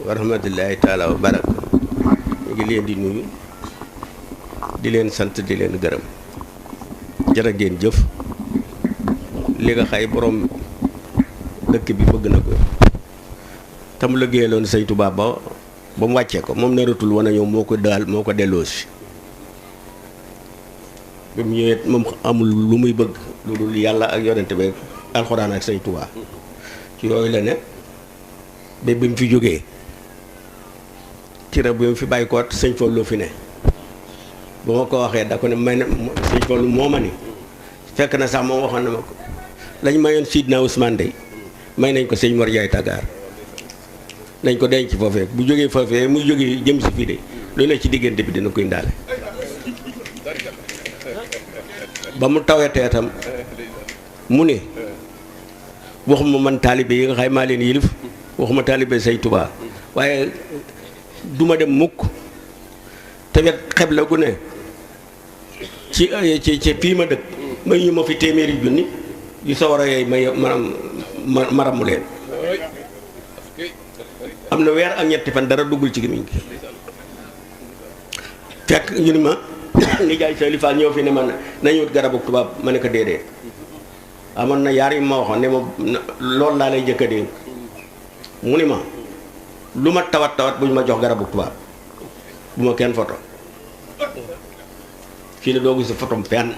wa rahmatullahi taala wa barak ñu ngi leen di nuyu di leen sant di leen gërëm jërë ngeen jëf li nga xay borom dëkk bi bëgg na ko tam liggéeyaloon Sëñ Tuubaa ba mu wàccee ko moom naratul woon a ñëw moo ko delloo si bi mu ñëwee moom amul lu muy bëgg lu dul yàlla ak yonente bi alxuraan ak Sëñ Tuubaa ci yooyu la ne ba bi mu fi jógee ci rab bi mu fi bàyyi koot Sëñ Fallu fi ne ba ma ko waxee da ko ne may na Sëñ Fallu moo ma ni fekk na sax moom waxoon na ma ko lañ mayoon Sidna Ousmane dey may nañ ko sëñ Mor Jaay Tagaar nañ ko denc foofee bu jógee foofee muy jógee jëm si fii de lu ne ci diggante bi dina koy ndaale ba mu tawetee tam mu ne waxuma man taalibe yi nga xay maa leen yilif waxuma taalibe Sëñ Tuubaa waaye duma dem mukk te wet xeb la gu ne ci fii ma dëkk may ñu ma fi téeméeri junni yu sawar a yooyu may maramu leen am na weer ak ñetti fan dara duggul ci gémmiñ gi fekk ñu ni ma ni jaay sa lifaal ñëw fi ne man nañu wut garabu tubaab ma ne ko déedéet amoon na yaar yi ma waxoon ne ma loolu laa lay jëkka dénk mu ni ma lu ma tawat bu ñu ma jox garabu tubaab bu ma kenn foto fii ne doo gis fotom fenn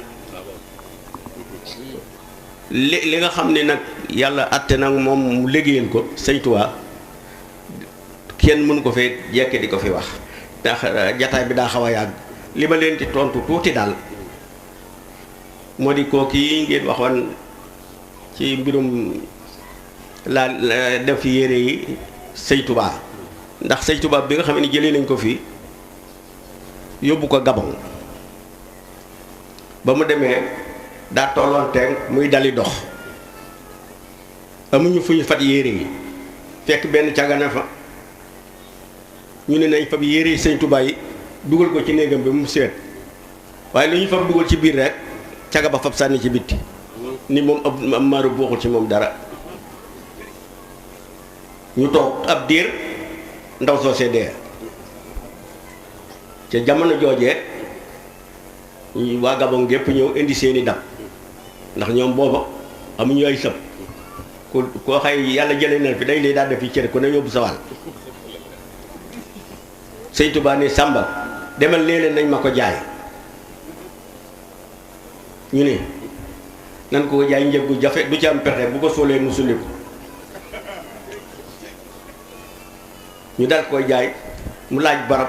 li nga xam ne nag yàlla atte nag moom mu liggéeyal ko Sëñ Tuubaa kenn mënu ko fee jekke di ko fi wax ndax jataay bi daa xaw a yàgg li ma leen di tontu tuuti daal moo di kooku yi ngeen waxoon ci mbirum laa def fi yére yi Sëñ Tuubaa ndax Sëñ Tuubaa bi nga xam ne jëlee nañ ko fii yóbbu ko Gabon ba mu demee daa tolloon teen muy dali dox amuñu fu ñu fat yére yi fekk benn cagana fa ñu ne nañ fab yére yi Sëñ Tuubaa yi dugal ko ci néegam bi mu seet waaye lu ñu fab dugal ci biir rek caga ba fab sànni ci bitti ni moom ab maaru booxul ci moom dara ñu toog ab diir ndaw soo seddee ca jamono joojee waa Gabon gépp ñëw indi seeni dab ndax ñoom booba amuñu ay sëb koo xay yàlla jëlee na fi day lay daal def yi cere ku ne yóbbu sa wàll Sëñ Tuubaa ne Sàmba demal léeg-léeg nañ ma ko jaay ñu ne nan ko jaay njëggu jafe du ci am pexe bu ko soolee mu sulli ko ñu dal koy jaay mu laaj barab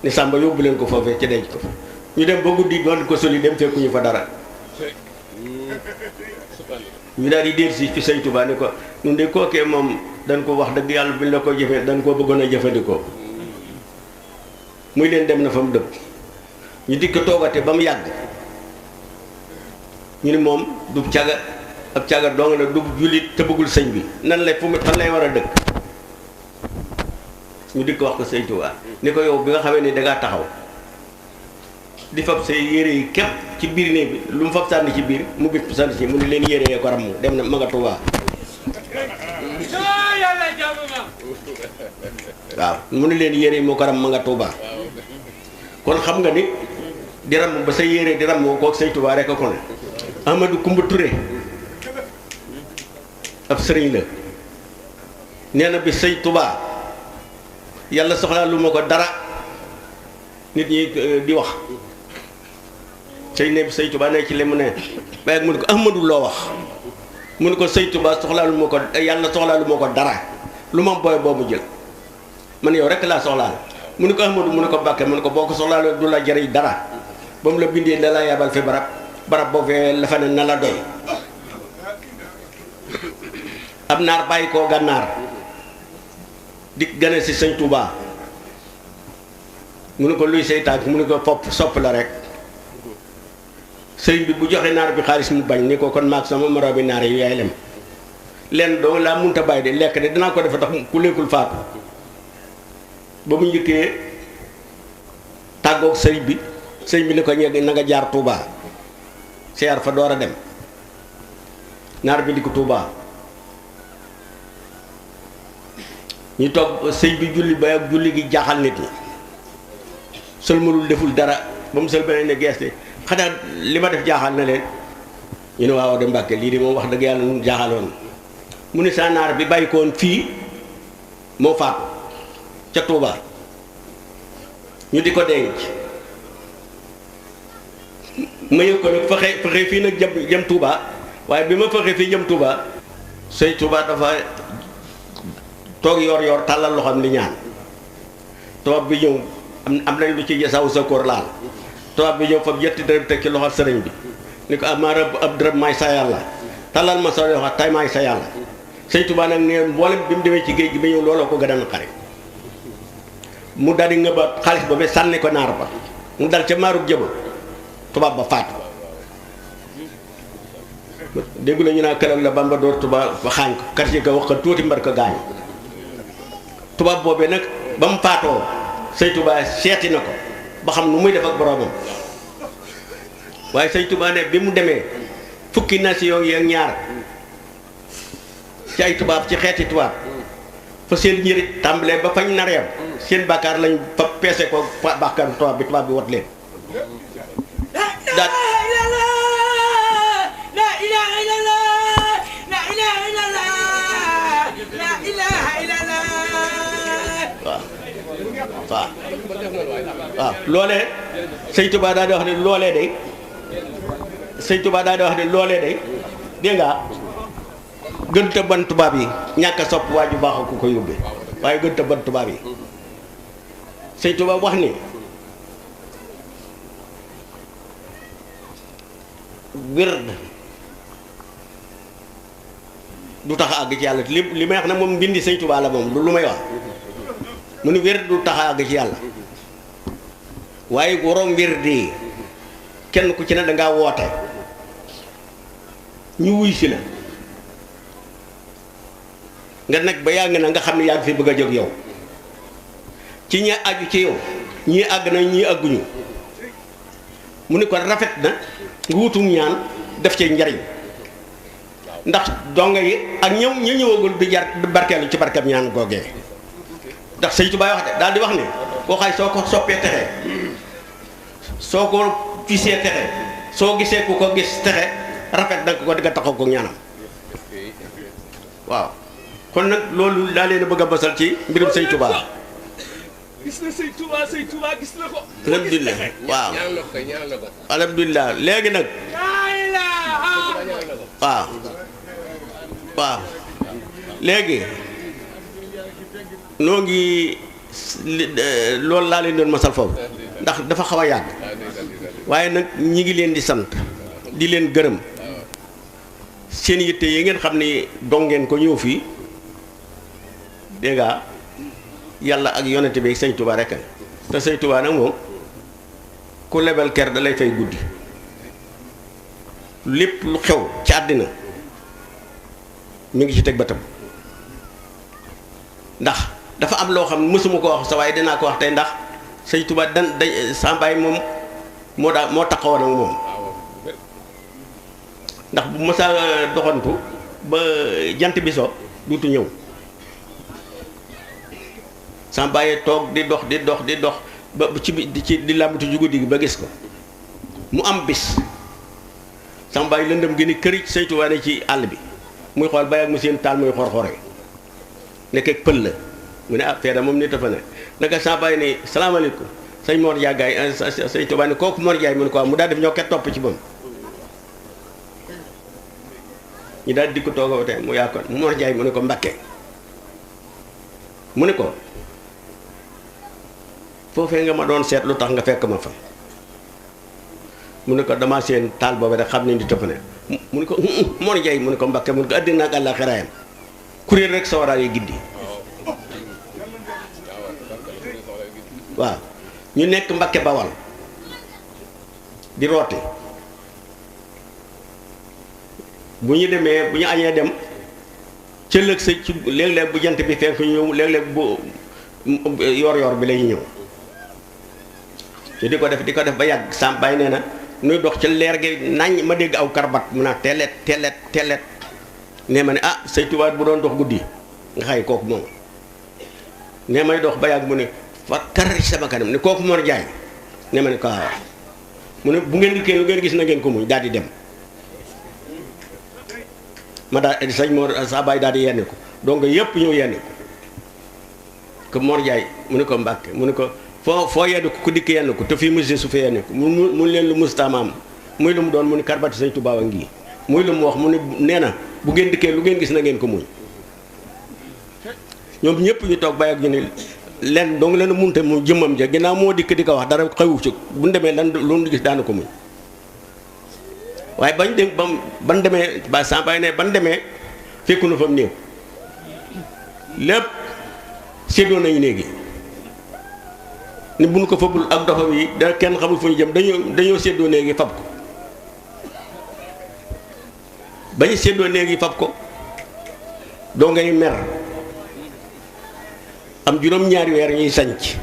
ne Sàmba yóbbu leen ko foofee ci denc ko fa ñu dem ba guddi doon ko soli dem fekkuñu fa dara ñu daal di déet si fi Sëñ Tuubaa ne ko ñun de kookee moom dañ ko wax dëgg yàlla buñ la ko jëfee dañ koo bëggoon a jëfandikoo muy leen dem na fa mu dëkk ñu dikk toogate ba mu yàgg ñu ni moom du caga ab caga dong la du jullit te bëggul sëñ bi nan lay fu mu fan lay war a dëkk ñu dikk wax ko Sëñ Tuubaa ni ko yow bi nga xamee ni dangaa taxaw di fab say yére yi képp ci biir néeg bi lu mu fab sànni ci biir mu bit sànni ci mu ni leen yére yee ko ram dem na ma nga Tuubaa waaw mu ni leen yére yi moo ko ram ma nga Tuubaa kon xam nga ni di ram ba sa yére di ram moo kook Sëñ Tuubaa rek a ko ne Amadou Koumba Touré ab sëriñ la nee na bi Sëñ Tuubaa yàlla soxlaa lu ma ko dara nit ñi di wax sëñ ne bi Sëñ Tuubaa ne ci li mu ne waaye mu ne ko Ahmadu loo wax mu ne ko Sëñ Tuubaa soxlaa lu ma ko yàlla soxlaa lu ma ko dara lu ma booy boobu jël man yow rek laa soxlaal mu ne ko Ahmadu mu ne ko Mbàkke mu ne ko boo ko soxlaa du la jariñ dara ba mu la bindee da la yabal fi barab boo fee la fa ne na la doy ab naar bàyyi koo gànnaar di gane si Sëñ Tuubaa mu ne ko luy say tànk mu ne ko sopp la rek sëriñ bi bu joxe naar bi xaalis mu bañ ni ko kon maag sama moroomi naar yi yaay lem leen doo laa munta bàyyi de lekk de dinaa ko defe tax ku lekkul faatu ba mu njëkkee tàggoog sëriñ bi ni ko ñeg na nga jaar Touba seer fa door a dem naar bi di ko Touba ñu toog sëñ bi julli ba ak julli gi jaaxal nit ñi sëlmalul deful dara ba mu sël beneen ne geeste xanaa li ma def jaaxal na leen ñu ne waaw de Mbàkke lii de moom wax dëgg yàlla nu jaaxaloon mu ne sa naar bi bàyyi koon fii moo faatu ca Touba ñu di ko denc ma yëg ko nag fexe fii nag jëm Touba waaye bi ma fexe fii jëm Touba sëñ Touba dafa toog yor tàllal loxoom li ñaan tubaab bi ñëw am nañ lu ci saw sa kóor laal tubaab bi ñëw fab yetti dërëm teg ci loxol sëriñ bi ni ko ma rëbb ab dërëm maay sa yàlla tàllal ma sa loxo tay maay sa yàlla sëñ Touba nag ne mboolem bi mu demee ci géej gi ba ñëw looloo ko gën a naqari mu dal di ngëba xaalis ba ba sànni ko naar ba mu dal ca maarub jëba tubaab ba faatu déggu la ñu naa këram la Bamba door tubaab ba xaañ ko quartier ka wax ko tuuti mbar ko gaañu tubaab boobee nag ba mu faatoo sëñ Touba seeti na ko ba xam nu muy def ak boroomam waaye sëñ Touba ne bi mu demee fukki nation yi ak ñaar ci ay tubaab ci xeeti tubaab fa seen njëriñ tàmbalee ba fañ nareem seen bàkkaar lañ fa peese ko bàkkaar tubaab bi wat leen daal waaw loolee sëñ Touba daal di wax ne loolee day sëñ Touba daal di wax ne loolee day dégg nga gënta ban tubaab yi ñàkk a sopp waa ju baax ku ko yóbbee waaye gënta ban tubaab yi sëñ Touba wax ni wird du tax a àgg ci yàlla li may wax nag moom mbindi sëñ Touba la moom lu may wax mu ni wird du tax a àgg ci yàlla waaye waroom wird yi kenn ku ci ne dangaa woote ñu wuy si la nga nag ba yàgg na nga xam ne yaa ngi fi bëgg a jóg yow ci ñi aju ci yow ñii àgg na ñii àgguñu mu ni ko rafet na nga wutum ñaan def ci njariñ ndax donga yi ak ñëw ñu ñëwagul di jar barkeelu ci barkeb ñaan googee ndax sëñ Tuubaa wax de daal di wax ni koo xay soo ko soppee texe soo ko gisee texe soo gisee ku ko gis texe rafet nag ko di nga taxaw ko ñaanam waaw kon nag loolu daa leen a bëgg a basal ci mbirum sëñ Touba. gis na sëñ Touba gis na ko. alhamdulilah waaw alhamdulilah léegi nag. waaw waaw léegi noo ngi loolu laa leen doon masal foofu ndax dafa xaw a yàgg waaye nag ñi ngi leen di sant di leen gërëm seen yitte yi ngeen xam ni dong ngeen ko ñëw fii. dégg nga yàlla ak yonente bi sëñ Touba rek te sëñ Touba nag moom ku lebal ker da lay fay guddi lépp lu xew ci àddina mi ngi ci teg bëtam ndax dafa am loo xam ne mësuma ko wax sa waaye dinaa ko wax tey ndax sëñ Touba sambaay moom moo taxawoon ak moom ndax bu mësa doxantu ba jant bi so duutu ñëw sama bàyyee toog di dox ba ci di làmbatu ju guddi gi ba gis ko mu am bis sama bàyyi lëndëm gi ni këric sëñ Touba ne ci àll bi muy xool bay ak mu seen taal muy xor-xore nekk ak pël la mu ne ah feeda moom nit a fa ne naka sama bàyyi ni salaamaaleykum sëñ Mor Ndiaye gaay sëñ Touba ne kooku Mor Ndiaye mu ne ko mu daal def ñoo ket topp ci moom ñu daal di ko toog te mu yaa ko Mor Ndiaye mu ne ko Mbakke mu ne ko foofee nga ma doon seet lu tax nga fekk ma fa mu ne ko dama seen taal boobu rek xam ne di tëf ne mu ne ko Mor Ndiaye mu ne ko Mbakke mu ne ko àddina ak àllaaxiraayam kuréel rek sa waraa yi giddi waaw ñu nekk Mbakke Bawal di rooti bu ñu demee bu ñu añee dem ca lëg sa ci léeg-léeg bu jant bi fenk ñëw léeg-léeg bu yor bi lay ñëw ñu di ko def ba yàgg sam bàyyi nee na nuy dox ca leer gi nañ ma dégg aw karbat mun a telet ne ma ne ah sëñ Tuubaa bu doon dox guddi nga xay kooku moom ne may dox ba yàgg mu ne fa kar sama kanam ne kooku Mor Jaay ne ma ne ko waaw mu ne bu ngeen dikkee lu ngeen gis na ngeen ko muñ daal di dem ma daal sëñ Mor sa baay daal di yenn ko donc yëpp ñëw yenn ko Mor Jaay mu ne ko Mbàkke mu ne ko foo yenn ko ku dikk yenn ko te fii monsieur su fi yenn ko mu leen lu mustamaam muy lu mu doon mu ne karbati sëñ Tuubaa ngi muy lu mu wax mu ne nee na bu ngeen dikkee lu ngeen gis na ngeen ko muñ ñoom ñëpp ñu toog bàyyi ak ñu ne len donc leen munte mu jëmmam ja ginnaaw moo dikk di ko wax dara xewu ci bu ñu demee lan loolu gis daana ko muñ waaye bañ dem ban demee ba sàmbaay ne ban demee fekku na fa mu néew lépp séddoo nañu léegi ni bu ñu ko fabul ak doxam yi da kenn xamul fu ñu jëm dañoo séddoo léegi fab ko bañu séddoo léegi fab ko doo ngay mer am juróom-ñaari weer ñuy sanc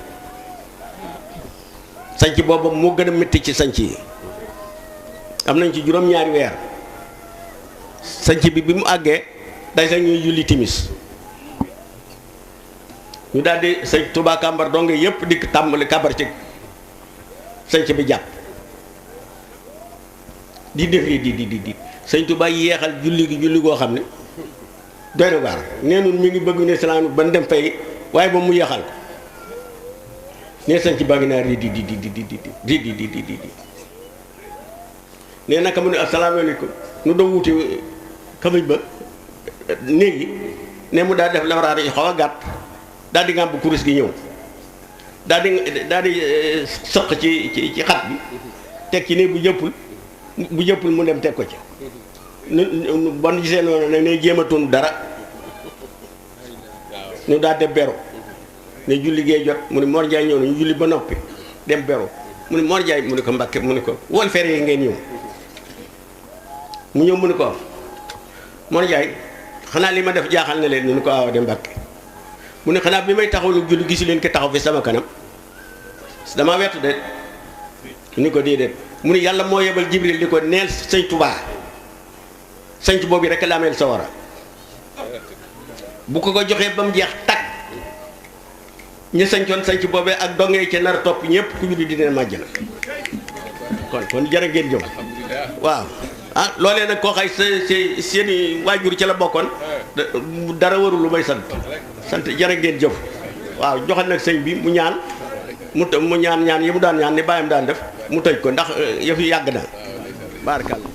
boobu moo gën a métti ci sanc yi am nañ ci juróom-ñaari weer sanc bi mu àggee day sax ñuy julli timis ñu daldi sëñ Touba Kambar donge yépp di tàmbali kabar ci sanc bi jàpp di def di sëñ Touba yeexal julli goo xam ne doy na waar nee nun mi ngi bëgg ne salaam ban dem fay waaye ba mu yeexal ko nee sanc baa ngi naa ri di nee naka mu ne asalaamaaleykum nu doo wuti kamaj ba néegi ne mu daal def lamaraar yi xaw a gàtt daal di ngàmb kurus gi ñëw daal di sëq ci xat bi teg ci ne bu jëppul mu dem teg ko ci bon gisee noonu nag ne jéematoon dara ñu daal dem beru ne julli gee jot mu ne Mor Jaay ñëw na ñu julli ba noppi dem beru mu ne Mor Jaay mu ne ko Mbàkke mu ne ko wol fere yi ngeen ñëw mu ñëw mu ne ko Mor Jaay xanaa li ma def jaaxal na leen ñu ne ko waaw de Mbàkke mu ne xanaa bi may taxaw lu julli gisu leen ko taxaw fi sama kanam dama wettu de ni ko déedéet mu ne yàlla moo yebal Jibril di ko neel sëñ Tubaa sanc boobu rek la ameel sawara bu ko joxee ba mu jeex takk ñi sancoon sanc boobee ak dongee ca nar topp ñëpp ku julli dina màjj na kon jërë ngeen jëf waaw ah loolee nag koo xay seeni waajur ci la bokkoon dara warul lu may sant jërë ngeen jëf waaw joxal nag sëñ bi mu ñaan mu ñaan yi mu daan ñaan ni bàyyam daan def mu tëj ko ndax yëf yi yàgg na barakalla